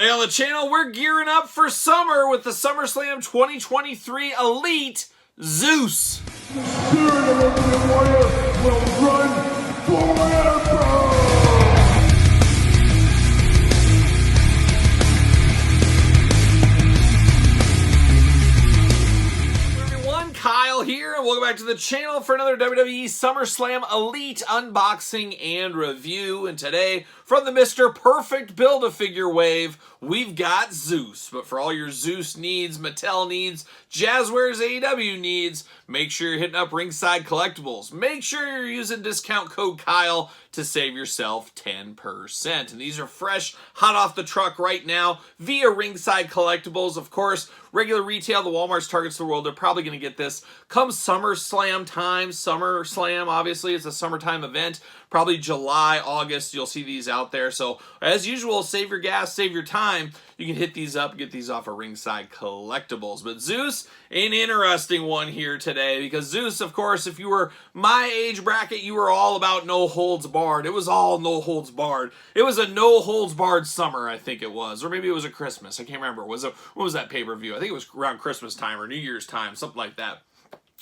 Today on the channel, we're gearing up for summer with the SummerSlam 2023 Elite, Zeus. The spirit of Ultimate Warrior will run forever! Kyle here, and welcome back to the channel for another WWE SummerSlam Elite unboxing and review. And today, from the Mr. Perfect Build-A-Figure wave, we've got Zeus. But for all your Zeus needs, Mattel needs, Jazzwares AEW needs, make sure you're hitting up Ringside Collectibles. Make sure you're using discount code Kyle to save yourself 10%. And these are fresh, hot off the truck right now via Ringside Collectibles. Of course, regular retail, the Walmarts, Targets of the world, they're probably going to get this come SummerSlam time. SummerSlam, obviously, it's a summertime event. Probably July, August, you'll see these out there. So, as usual, save your gas, save your time. You can hit these up, get these off of Ringside Collectibles. But Zeus, an interesting one here today, because Zeus, of course, if you were my age bracket, you were all about no holds barred. It was all no holds barred. It was a no holds barred summer, I think it was. Or maybe it was a Christmas. I can't remember. What was that pay-per-view? I think it was around Christmas time or New Year's time, something like that.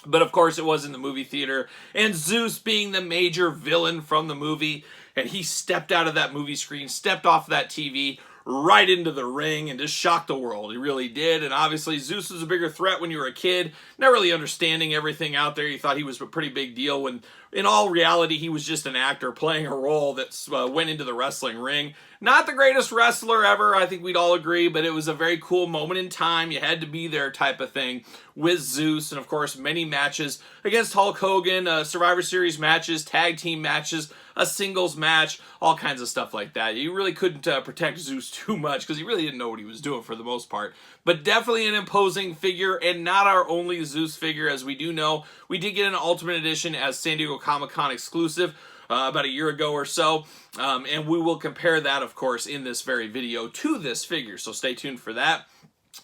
But of course it was in the movie theater, and Zeus being the major villain from the movie, and he stepped out of that movie screen, stepped off that TV, right into the ring and just shocked the world. He really did. And obviously Zeus was a bigger threat when you were a kid, not really understanding everything out there. You thought he was a pretty big deal when in all reality he was just an actor playing a role that went into the wrestling ring. Not the greatest wrestler ever, I think we'd all agree, but it was a very cool moment in time. You had to be there type of thing with Zeus. And of course many matches against Hulk Hogan, Survivor Series matches, tag team matches, a singles match, all kinds of stuff like that. You really couldn't protect Zeus too much because he really didn't know what he was doing for the most part. But definitely an imposing figure, and not our only Zeus figure. As we do know, we did get an Ultimate Edition as San Diego Comic-Con exclusive about a year ago or so. And we will compare that, of course, in this very video to this figure. So stay tuned for that.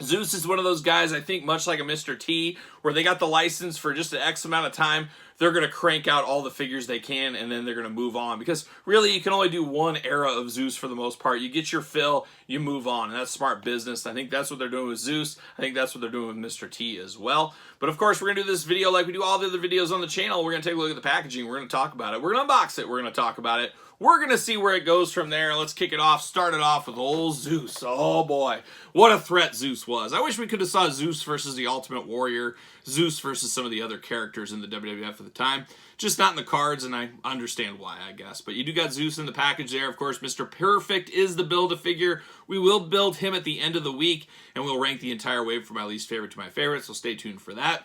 Zeus is one of those guys, I think, much like a Mr. T, where they got the license for just an X amount of time. They're going to crank out all the figures they can, and then they're going to move on. Because really, you can only do one era of Zeus for the most part. You get your fill, you move on, and that's smart business. I think that's what they're doing with Zeus. I think that's what they're doing with Mr. T as well. But of course, we're going to do this video like we do all the other videos on the channel. We're going to take a look at the packaging. We're going to talk about it. We're going to unbox it. We're going to talk about it. We're going to see where it goes from there. Let's kick it off. Start it off with old Zeus. Oh boy, what a threat Zeus was. I wish we could have saw Zeus versus the Ultimate Warrior, Zeus versus some of the other characters in the WWF at the time. Just not in the cards, and I understand why, I guess. But you do got Zeus in the package there. Of course, Mr. Perfect is the Build-A-Figure. We will build him at the end of the week, and we'll rank the entire wave from my least favorite to my favorite, so stay tuned for that.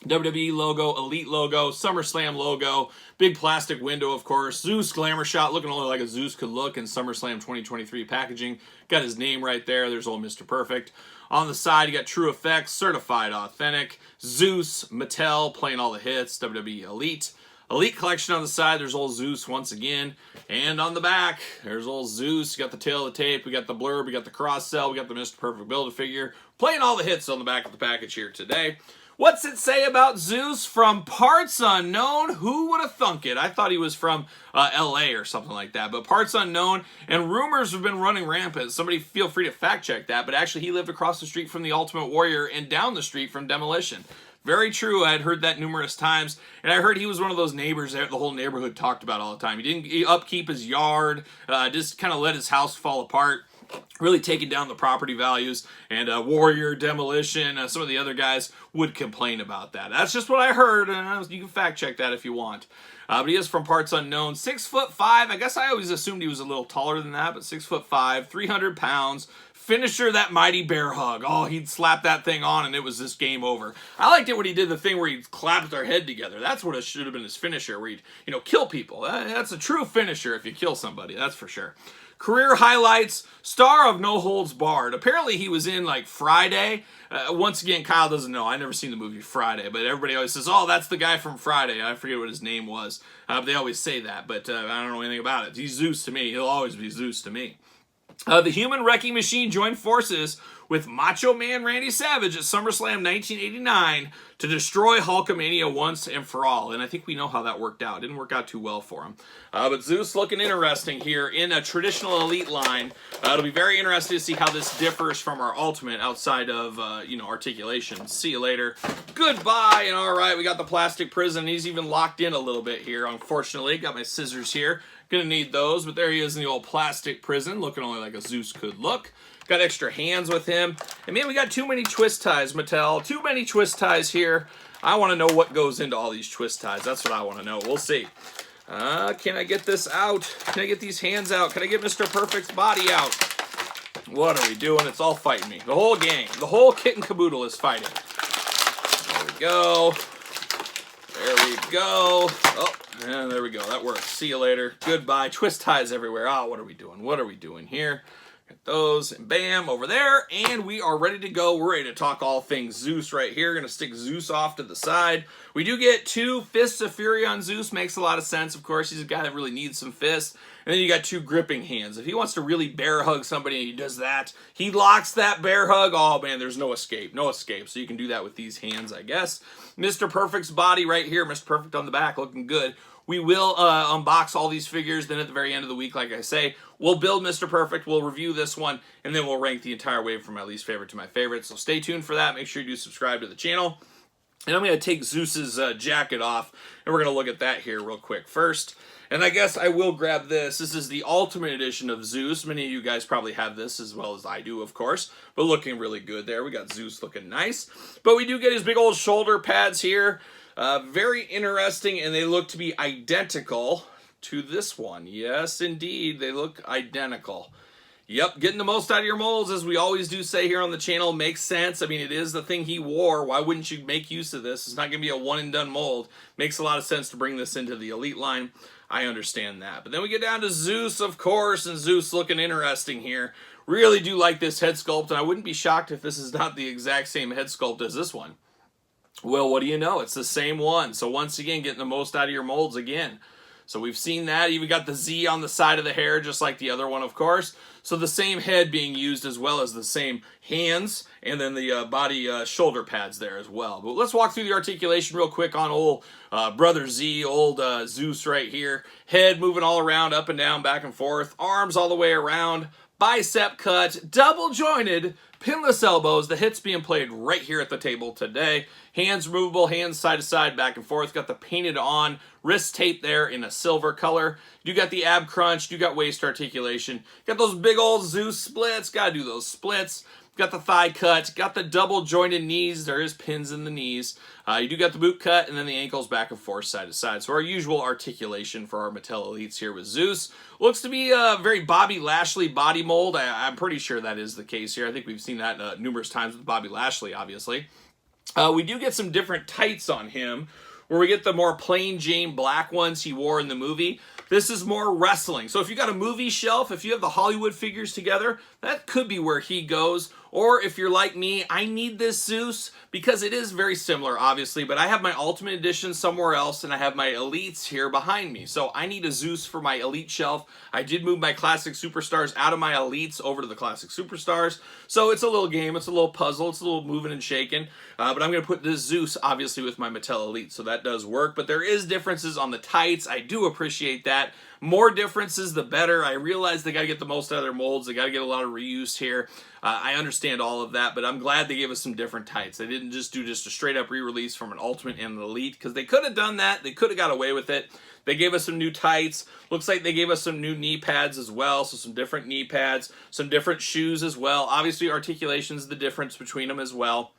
WWE logo, Elite logo, SummerSlam logo, big plastic window, of course. Zeus glamour shot, looking only like a Zeus could look in SummerSlam 2023 packaging. Got his name right there. There's old Mr. Perfect. On the side, you got True Effects, Certified Authentic, Zeus, Mattel, playing all the hits, WWE Elite. Elite collection on the side, there's old Zeus once again. And on the back, there's old Zeus. You got the tail of the tape, we got the blurb, we got the cross-sell, we got the Mr. Perfect Build-A-Figure. Playing all the hits on the back of the package here today. What's it say about Zeus? From parts unknown, who would have thunk it? I thought he was from LA or something like that, but parts unknown, and rumors have been running rampant. Somebody feel free to fact check that, but actually he lived across the street from the Ultimate Warrior and down the street from Demolition. Very true. I had heard that numerous times, and I heard he was one of those neighbors that the whole neighborhood talked about all the time. He didn't upkeep his yard, just kind of let his house fall apart. Really taking down the property values, and Warrior, Demolition, some of the other guys would complain about that. That's just what I heard, and you can fact check that if you want. But he is from parts unknown. 6'5". I guess I always assumed he was a little taller than that, but 6'5", 300 pounds. Finisher, that mighty bear hug. Oh, he'd slap that thing on and it was this game over. I liked it when he did the thing where he clapped their head together. That's what it should have been, his finisher, where he'd, kill people. That's a true finisher if you kill somebody, that's for sure. Career highlights, star of No Holds Barred. Apparently he was in like Friday. Once again, Kyle doesn't know. I never seen the movie Friday, but everybody always says, oh, that's the guy from Friday. I forget what his name was. But they always say that, but I don't know anything about it. He's Zeus to me. He'll always be Zeus to me. The Human Wrecking Machine joined forces with Macho Man Randy Savage at SummerSlam 1989 to destroy Hulkamania once and for all. And I think we know how that worked out. It didn't work out too well for him. But Zeus looking interesting here in a traditional Elite line. It'll be very interesting to see how this differs from our Ultimate outside of, articulation. See you later. Goodbye. And all right, we got the plastic prison. He's even locked in a little bit here, unfortunately. Got my scissors here. Gonna need those, but there he is in the old plastic prison, looking only like a Zeus could look. Got extra hands with him. And man, we got too many twist ties, Mattel. Too many twist ties here. I want to know what goes into all these twist ties. That's what I want to know. We'll see. Can I get this out? Can I get these hands out? Can I get Mr. Perfect's body out? What are we doing? It's all fighting me. The whole gang, the whole kit and caboodle is fighting. There we go. There we go. Oh, and there we go. That works. See you later. Goodbye. Twist ties everywhere. Oh, what are we doing? What are we doing here? Get those, and bam, over there. And we are ready to go. We're ready to talk all things Zeus right here. Going to stick Zeus off to the side. We do get 2 Fists of Fury on Zeus. Makes a lot of sense. Of course, he's a guy that really needs some fists. And then you got 2 gripping hands. If he wants to really bear hug somebody and he does that, he locks that bear hug. Oh, man, there's no escape. No escape. So you can do that with these hands, I guess. Mr. Perfect's body right here. Mr. Perfect on the back, looking good. We will unbox all these figures. Then at the very end of the week, like I say, we'll build Mr. Perfect. We'll review this one. And then we'll rank the entire wave from my least favorite to my favorite. So stay tuned for that. Make sure you do subscribe to the channel. And I'm going to take Zeus's jacket off. And we're going to look at that here real quick first. And I guess I will grab this. This is the Ultimate Edition of Zeus. Many of you guys probably have this as well as I do, of course. But looking really good there. We got Zeus looking nice. But we do get his big old shoulder pads here. Very interesting, and they look to be identical to this one. Yes, indeed, they look identical. Yep, getting the most out of your molds, as we always do say here on the channel, makes sense. I mean, it is the thing he wore. Why wouldn't you make use of this? It's not going to be a one-and-done mold. Makes a lot of sense to bring this into the Elite line. I understand that. But then we get down to Zeus, of course, and Zeus looking interesting here. Really do like this head sculpt, and I wouldn't be shocked if this is not the exact same head sculpt as this one. Well, what do you know? It's the same one. So once again, getting the most out of your molds again. So we've seen that. Even got the Z on the side of the hair, just like the other one, of course. So the same head being used as well as the same hands, and then the body shoulder pads there as well. But let's walk through the articulation real quick on old Brother Z, old Zeus right here. Head moving all around, up and down, back and forth. Arms all the way around. Bicep cut, double jointed, pinless elbows. The hits being played right here at the table today. Hands removable, hands side to side, back and forth. Got the painted on wrist tape there in a silver color. You got the ab crunch. You got waist articulation. Got those big old Zeus splits. Got to do those splits. Got the thigh cut, got the double jointed knees. There is pins in the knees. You do got the boot cut, and then the ankles back and forth, side to side. So our usual articulation for our Mattel Elites here with Zeus. Looks to be a very Bobby Lashley body mold. I'm pretty sure that is the case here. I think we've seen that numerous times with Bobby Lashley, obviously. We do get some different tights on him, where we get the more plain Jane black ones he wore in the movie. This is more wrestling. So if you got a movie shelf, if you have the Hollywood figures together, that could be where he goes. Or if you're like me, I need this Zeus because it is very similar, obviously, but I have my Ultimate Edition somewhere else and I have my Elites here behind me. So I need a Zeus for my Elite shelf. I did move my Classic Superstars out of my Elites over to the Classic Superstars. So it's a little game, it's a little puzzle, it's a little moving and shaking. But I'm going to put this Zeus, obviously, with my Mattel Elite, so that does work. But there is differences on the tights. I do appreciate that. More differences, the better. I realize they got to get the most out of their molds. They got to get a lot of reuse here. I understand all of that, but I'm glad they gave us some different tights. They didn't just do just a straight-up re-release from an Ultimate and an Elite, because they could have done that. They could have got away with it. They gave us some new tights. Looks like they gave us some new knee pads as well, so some different knee pads, some different shoes as well. Obviously, articulation is the difference between them as well.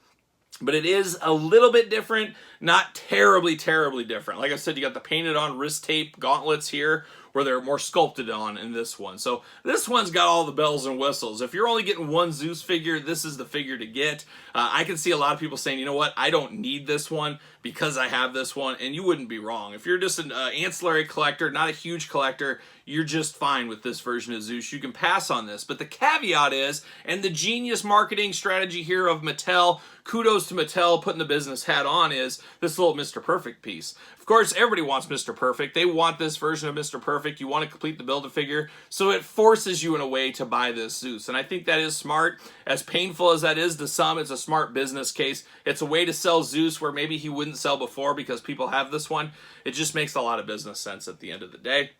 But it is a little bit different, not terribly, terribly different. Like I said, you got the painted on wrist tape gauntlets here, where they're more sculpted on in this one. So this one's got all the bells and whistles. If you're only getting one Zeus figure, this is the figure to get. I can see a lot of people saying, you know what, I don't need this one because I have this one, and you wouldn't be wrong. If you're just an ancillary collector, not a huge collector, you're just fine with this version of Zeus. You can pass on this. But the caveat is, and the genius marketing strategy here of Mattel, kudos to Mattel putting the business hat on, is this little Mr. Perfect piece. Of course, everybody wants Mr. Perfect. They want this version of Mr. Perfect. You want to complete the Build-A-Figure, so it forces you in a way to buy this Zeus. And I think that is smart. As painful as that is to some, it's a smart business case. It's a way to sell Zeus where maybe he wouldn't sell before because people have this one. It just makes a lot of business sense at the end of the day.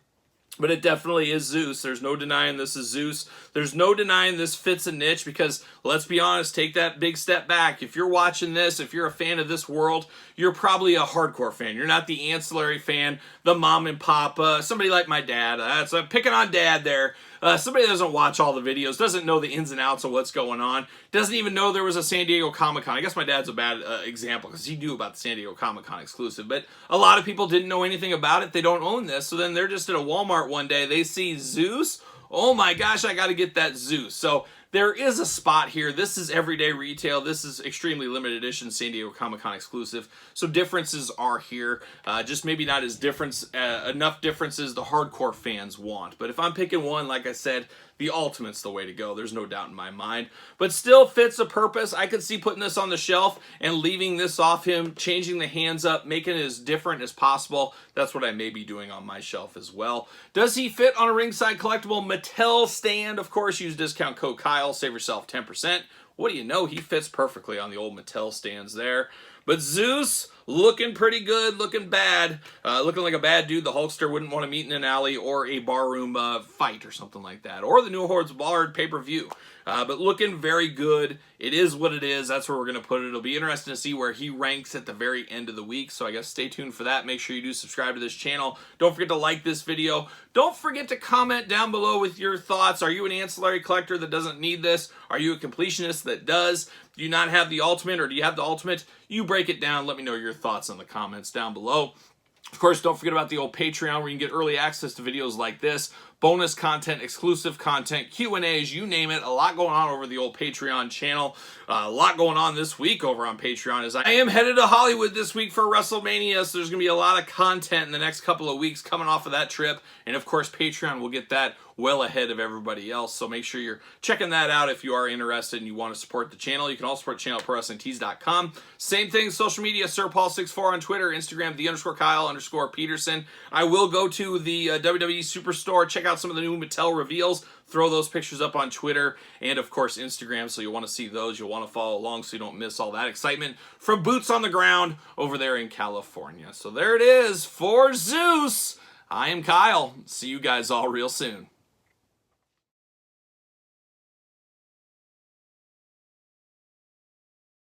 But it definitely is Zeus. There's no denying this is Zeus. There's no denying this fits a niche because, let's be honest, take that big step back. If you're watching this, if you're a fan of this world, you're probably a hardcore fan. You're not the ancillary fan, the mom and pop, somebody like my dad. That's picking on dad there. Somebody that doesn't watch all the videos, doesn't know the ins and outs of what's going on, doesn't even know there was a San Diego Comic-Con. I guess my dad's a bad example because he knew about the San Diego Comic-Con exclusive, but a lot of people didn't know anything about it. They don't own this, so then they're just at a Walmart one day, they see Zeus, oh my gosh, I got to get that Zeus. So there is a spot here. This is everyday retail. This is extremely limited edition San Diego Comic-Con exclusive. So differences are here. Just maybe not as enough differences the hardcore fans want. But if I'm picking one, like I said, the Ultimate's the way to go. There's no doubt in my mind. But still fits a purpose. I could see putting this on the shelf and leaving this off him, changing the hands up, making it as different as possible. That's what I may be doing on my shelf as well. Does he fit on a ringside collectible Mattel stand? Of course, use discount code Kyle. Save yourself 10%. What do you know? He fits perfectly on the old Mattel stands there. But Zeus, looking pretty good, looking bad. Looking like a bad dude the Hulkster wouldn't want to meet in an alley or a barroom fight or something like that. Or the New Hordes Ballard pay-per-view. But looking very good. It is what it is. That's where we're going to put it. It'll be interesting to see where he ranks at the very end of the week. So I guess stay tuned for that. Make sure you do subscribe to this channel. Don't forget to like this video. Don't forget to comment down below with your thoughts. Are you an ancillary collector that doesn't need this? Are you a completionist that does? Do you not have the Ultimate, or do you have the Ultimate? You break it down. Let me know your thoughts in the comments down below. Of course, don't forget about the old Patreon where you can get early access to videos like this, bonus content, exclusive content, Q&As, you name it. A lot going on over the old Patreon channel. A lot going on this week over on Patreon as I am headed to Hollywood this week for WrestleMania, so there's going to be a lot of content in the next couple of weeks coming off of that trip. And of course, Patreon will get that well ahead of everybody else, so make sure you're checking that out if you are interested and you want to support the channel. You can also support the channel at ProWrestlingTees.com. Same thing, social media, SirPaul64 on Twitter, Instagram, _Kyle_Peterson. I will go to the WWE Superstore, check out some of the new Mattel reveals, throw those pictures up on Twitter, and of course Instagram, so you'll want to see those. You'll want to follow along so you don't miss all that excitement from boots on the ground over there in California. So there it is for Zeus. I am Kyle. See you guys all real soon.